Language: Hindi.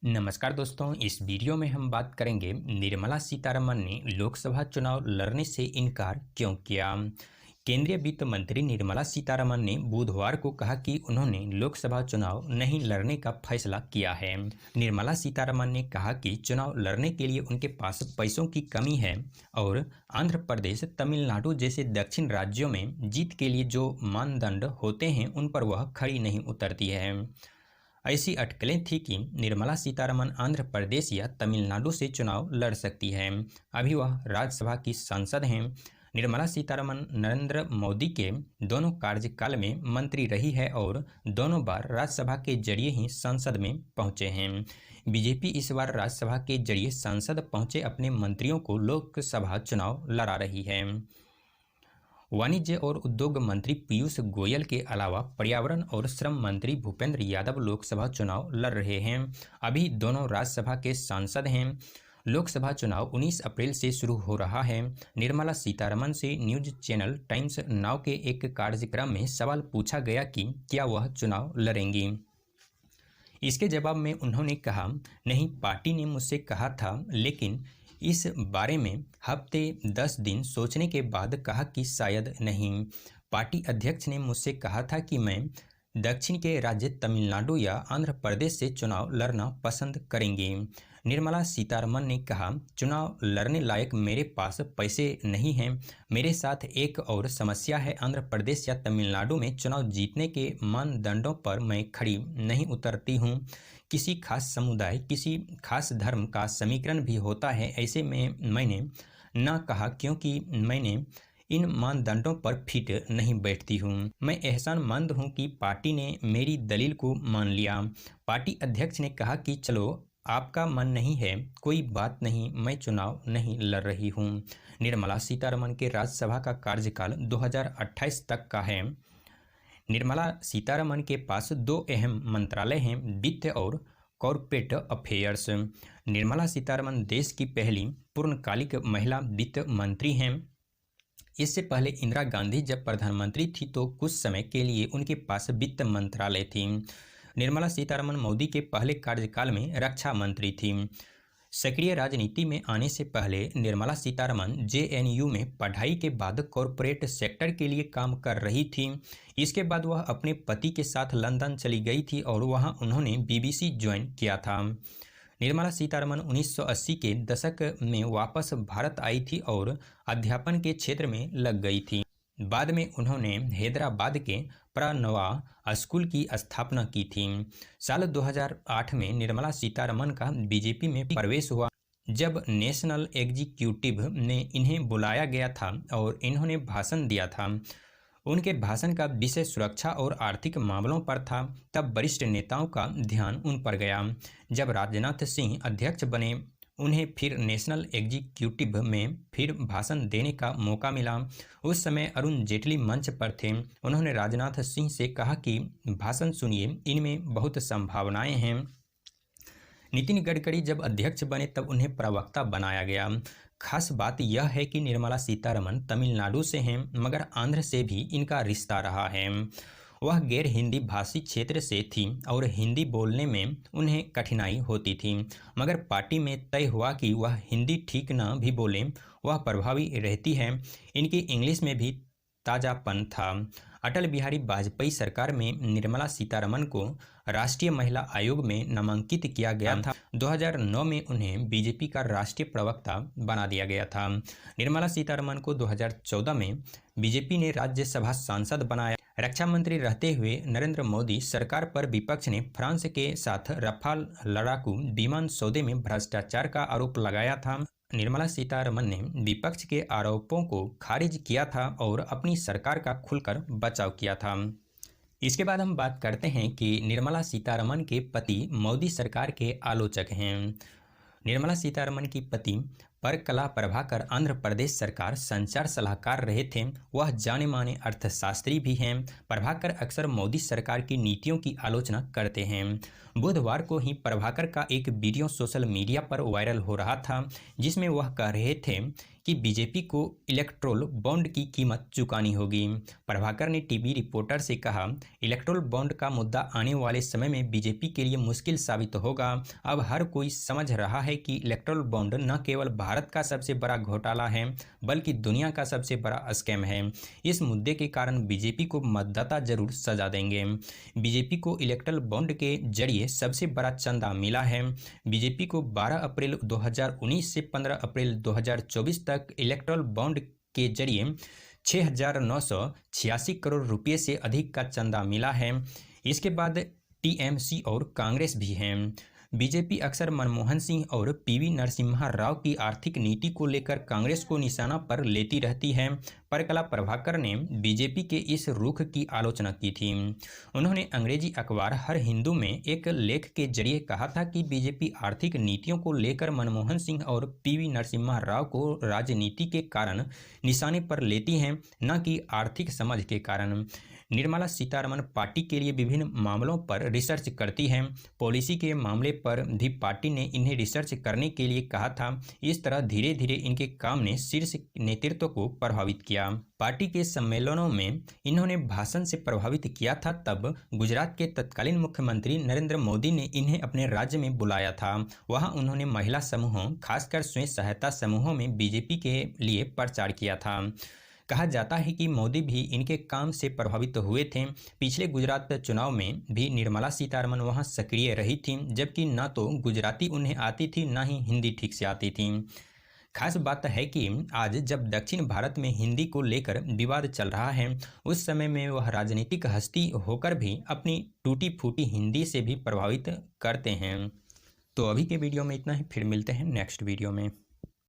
नमस्कार दोस्तों, इस वीडियो में हम बात करेंगे निर्मला सीतारमण ने लोकसभा चुनाव लड़ने से इनकार क्यों किया। केंद्रीय वित्त मंत्री निर्मला सीतारमण ने बुधवार को कहा कि उन्होंने लोकसभा चुनाव नहीं लड़ने का फैसला किया है। निर्मला सीतारमण ने कहा कि चुनाव लड़ने के लिए उनके पास पैसों की कमी है और आंध्र प्रदेश, तमिलनाडु जैसे दक्षिण राज्यों में जीत के लिए जो मानदंड होते हैं उन पर वह खड़ी नहीं उतरती है। ऐसी अटकलें थी कि निर्मला सीतारमण आंध्र प्रदेश या तमिलनाडु से चुनाव लड़ सकती है। अभी वह राज्यसभा की सांसद हैं। निर्मला सीतारमण नरेंद्र मोदी के दोनों कार्यकाल में मंत्री रही है और दोनों बार राज्यसभा के जरिए ही संसद में पहुंचे हैं। बीजेपी इस बार राज्यसभा के जरिए संसद पहुंचे अपने मंत्रियों को लोकसभा चुनाव लड़ा रही है। वाणिज्य और उद्योग मंत्री पीयूष गोयल के अलावा पर्यावरण और श्रम मंत्री भूपेंद्र यादव लोकसभा चुनाव लड़ रहे हैं। अभी दोनों राज्यसभा के सांसद हैं। लोकसभा चुनाव 19 अप्रैल से शुरू हो रहा है। निर्मला सीतारमण से न्यूज चैनल टाइम्स नाउ के एक कार्यक्रम में सवाल पूछा गया कि क्या वह चुनाव लड़ेंगी। इसके जवाब में उन्होंने कहा, नहीं, पार्टी ने मुझसे कहा था, लेकिन इस बारे में हफ्ते 10 दिन सोचने के बाद कहा कि शायद नहीं। पार्टी अध्यक्ष ने मुझसे कहा था कि मैं दक्षिण के राज्य तमिलनाडु या आंध्र प्रदेश से चुनाव लड़ना पसंद करेंगे। निर्मला सीतारमण ने कहा, चुनाव लड़ने लायक मेरे पास पैसे नहीं हैं। मेरे साथ एक और समस्या है, आंध्र प्रदेश या तमिलनाडु में चुनाव जीतने के मानदंडों पर मैं खड़ी नहीं उतरती हूँ। किसी खास समुदाय, किसी खास धर्म का समीकरण भी होता है। ऐसे में मैंने ना कहा क्योंकि मैंने इन मानदंडों पर फिट नहीं बैठती हूँ। मैं एहसानमंद हूँ कि पार्टी ने मेरी दलील को मान लिया। पार्टी अध्यक्ष ने कहा कि चलो, आपका मन नहीं है, कोई बात नहीं, मैं चुनाव नहीं लड़ रही हूँ। निर्मला सीतारमण के राज्यसभा का कार्यकाल 2028 तक का है। निर्मला सीतारमण के पास दो अहम मंत्रालय हैं, वित्त और कॉरपोरेट अफेयर्स। निर्मला सीतारमण देश की पहली पूर्णकालिक महिला वित्त मंत्री हैं। इससे पहले इंदिरा गांधी जब प्रधानमंत्री थी तो कुछ समय के लिए उनके पास वित्त मंत्रालय थी। निर्मला सीतारमण मोदी के पहले कार्यकाल में रक्षा मंत्री थी। सक्रिय राजनीति में आने से पहले निर्मला सीतारमण जेएनयू में पढ़ाई के बाद कॉरपोरेट सेक्टर के लिए काम कर रही थी। इसके बाद वह अपने पति के साथ लंदन चली गई थी और वहां उन्होंने बीबीसी ज्वाइन किया था। निर्मला सीतारमण 1980 के दशक में वापस भारत आई थी और अध्यापन के क्षेत्र में लग गई थी। बाद में उन्होंने हैदराबाद के प्रणवा स्कूल की स्थापना की थी। साल 2008 में निर्मला सीतारमण का बीजेपी में प्रवेश हुआ, जब नेशनल एग्जीक्यूटिव ने इन्हें बुलाया गया था और इन्होंने भाषण दिया था। उनके भाषण का विषय सुरक्षा और आर्थिक मामलों पर था। तब वरिष्ठ नेताओं का ध्यान उन पर गया। जब राजनाथ सिंह अध्यक्ष बने, उन्हें फिर नेशनल एग्जीक्यूटिव में फिर भाषण देने का मौका मिला। उस समय अरुण जेटली मंच पर थे। उन्होंने राजनाथ सिंह से कहा कि भाषण सुनिए, इनमें बहुत संभावनाएं हैं। नितिन गडकरी जब अध्यक्ष बने तब उन्हें प्रवक्ता बनाया गया। खास बात यह है कि निर्मला सीतारमण तमिलनाडु से हैं, मगर आंध्र से भी इनका रिश्ता रहा है। वह गैर हिंदी भाषी क्षेत्र से थी और हिंदी बोलने में उन्हें कठिनाई होती थी, मगर पार्टी में तय हुआ कि वह हिंदी ठीक न भी बोलें, वह प्रभावी रहती है। इनकी इंग्लिश में भी ताजापन था। अटल बिहारी वाजपेयी सरकार में निर्मला सीतारमण को राष्ट्रीय महिला आयोग में नामांकित किया गया था। 2009 में उन्हें बीजेपी का राष्ट्रीय प्रवक्ता बना दिया गया था। निर्मला सीतारमण को 2014 में बीजेपी ने राज्यसभा सांसद बनाया। रक्षा मंत्री रहते हुए नरेंद्र मोदी सरकार पर विपक्ष ने फ्रांस के साथ रफाल लड़ाकू विमान सौदे में भ्रष्टाचार का आरोप लगाया था। निर्मला सीतारमण ने विपक्ष के आरोपों को खारिज किया था और अपनी सरकार का खुलकर बचाव किया था। इसके बाद हम बात करते हैं कि निर्मला सीतारमण के पति मोदी सरकार के आलोचक हैं। निर्मला सीतारमण की पति परकला प्रभाकर आंध्र प्रदेश सरकार संचार सलाहकार रहे थे। वह जाने माने अर्थशास्त्री भी हैं। प्रभाकर अक्सर मोदी सरकार की नीतियों की आलोचना करते हैं। बुधवार को ही प्रभाकर का एक वीडियो सोशल मीडिया पर वायरल हो रहा था, जिसमें वह कह रहे थे कि बीजेपी को इलेक्ट्रोल बॉन्ड की कीमत चुकानी होगी। प्रभाकर ने टीवी रिपोर्टर से कहा, इलेक्ट्रोल बॉन्ड का मुद्दा आने वाले समय में बीजेपी के लिए मुश्किल साबित होगा। अब हर कोई समझ रहा है कि इलेक्ट्रोल बॉन्ड न केवल भारत का सबसे बड़ा घोटाला है बल्कि दुनिया का सबसे बड़ा स्कैम है। इस मुद्दे के कारण बीजेपी को मतदाता जरूर सजा देंगे। बीजेपी को इलेक्ट्रोल बॉन्ड के जरिए सबसे बड़ा चंदा मिला है। बीजेपी को 12 अप्रैल 2019 से 15 अप्रैल 2024 तक इलेक्ट्रोल बॉन्ड के जरिए 6,986 करोड़ रुपए से अधिक का चंदा मिला है। इसके बाद टीएमसी और कांग्रेस भी हैं। बीजेपी अक्सर मनमोहन सिंह और पीवी नरसिम्हा राव की आर्थिक नीति को लेकर कांग्रेस को निशाना पर लेती रहती है। परकला प्रभाकर ने बीजेपी के इस रुख की आलोचना की थी। उन्होंने अंग्रेजी अखबार हर हिंदू में एक लेख के जरिए कहा था कि बीजेपी आर्थिक नीतियों को लेकर मनमोहन सिंह और पीवी नरसिम्हा राव को राजनीति के कारण निशाने पर लेती हैं, न कि आर्थिक समझ के कारण। निर्मला सीतारमण पार्टी के लिए विभिन्न मामलों पर रिसर्च करती हैं। पॉलिसी के मामले पर भी पार्टी ने इन्हें रिसर्च करने के लिए कहा था। इस तरह धीरे धीरे इनके काम ने शीर्ष नेतृत्व को प्रभावित किया। पार्टी के सम्मेलनों में इन्होंने भाषण से प्रभावित किया था। तब गुजरात के तत्कालीन मुख्यमंत्री नरेंद्र मोदी ने इन्हें अपने राज्य में बुलाया था। वहां उन्होंने महिला समूहों, खासकर स्वयं सहायता समूहों में बीजेपी के लिए प्रचार किया था। कहा जाता है कि मोदी भी इनके काम से प्रभावित हुए थे। पिछले गुजरात चुनाव में भी निर्मला सीतारमण वहां सक्रिय रही थी, जबकि न तो गुजराती उन्हें आती थी न ही हिंदी ठीक से आती थी। खास बात है कि आज जब दक्षिण भारत में हिंदी को लेकर विवाद चल रहा है, उस समय में वह राजनीतिक हस्ती होकर भी अपनी टूटी फूटी हिंदी से भी प्रभावित करते हैं। तो अभी के वीडियो में इतना ही, फिर मिलते हैं नेक्स्ट वीडियो में।